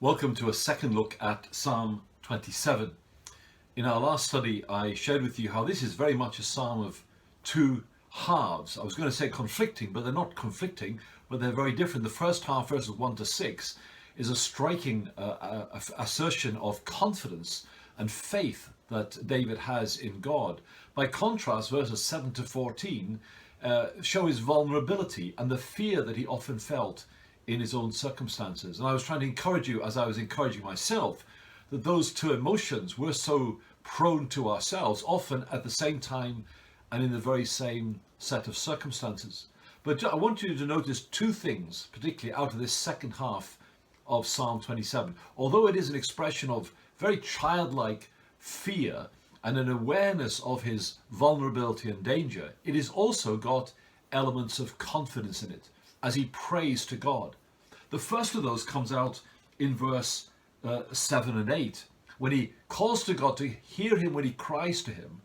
Welcome to a second look at Psalm 27. In our last study, I shared with you how this is very much a psalm of two halves. I was going to say conflicting, but they're not conflicting, but they're very different. The first half, verses 1 to 6, is a striking assertion of confidence and faith that David has in God. By contrast, verses 7 to 14 show his vulnerability and the fear that he often felt in his own circumstances. And I was trying to encourage you, as I was encouraging myself, that those two emotions we're so prone to ourselves, often at the same time and in the very same set of circumstances. But I want you to notice two things, particularly out of this second half of Psalm 27. Although it is an expression of very childlike fear and an awareness of his vulnerability and danger, it has also got elements of confidence in it as he prays to God. The first of those comes out in verse 7 and 8, when he calls to God to hear him when he cries to him,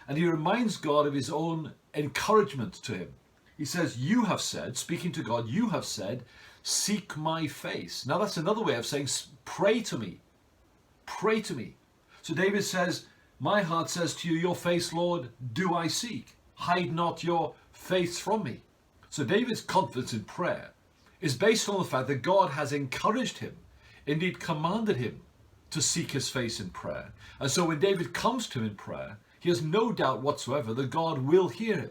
and he reminds God of his own encouragement to him. He says, "You have said," speaking to God, "you have said, seek my face." Now that's another way of saying, pray to me. Pray to me. So David says, "My heart says to you, your face, Lord, do I seek. Hide not your face from me." So David's confidence in prayer is based on the fact that God has encouraged him, indeed commanded him to seek his face in prayer. And so when David comes to him in prayer, he has no doubt whatsoever that God will hear him.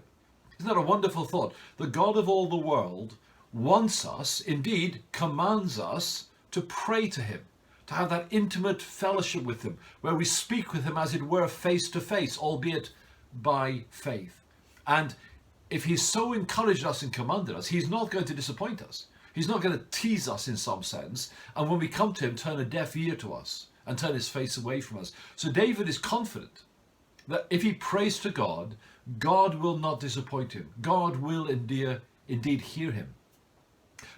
Isn't that a wonderful thought? The God of all the world wants us, indeed commands us, to pray to him, to have that intimate fellowship with him, where we speak with him as it were face to face, albeit by faith. And if he's so encouraged us and commanded us, he's not going to disappoint us. He's not going to tease us in some sense, and when we come to him, turn a deaf ear to us and turn his face away from us. So David is confident that if he prays to God, God will not disappoint him. God will indeed hear him.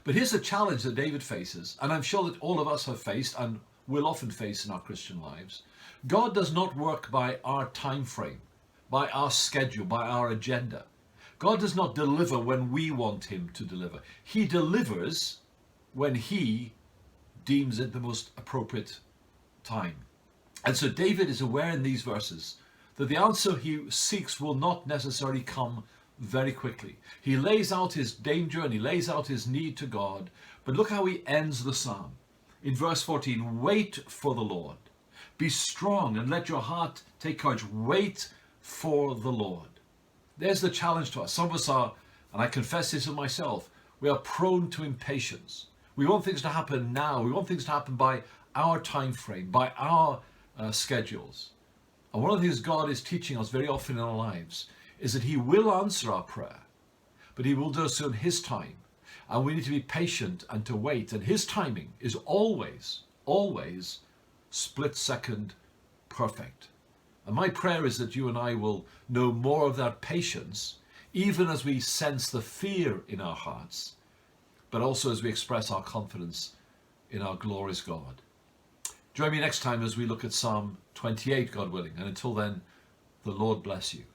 But here's the challenge that David faces, and I'm sure that all of us have faced and will often face in our Christian lives. God does not work by our time frame, by our schedule, by our agenda. God does not deliver when we want him to deliver. He delivers when he deems it the most appropriate time. And so David is aware in these verses that the answer he seeks will not necessarily come very quickly. He lays out his danger and he lays out his need to God. But look how he ends the psalm. In verse 14, "Wait for the Lord. Be strong and let your heart take courage. Wait for the Lord." There's the challenge to us. Some of us are, and I confess this of myself, we are prone to impatience. We want things to happen now. We want things to happen by our time frame, by our schedules. And one of the things God is teaching us very often in our lives is that he will answer our prayer, but he will do so in his time. And we need to be patient and to wait. And his timing is always, always split second perfect. And my prayer is that you and I will know more of that patience, even as we sense the fear in our hearts, but also as we express our confidence in our glorious God. Join me next time as we look at Psalm 28, God willing. And until then, the Lord bless you.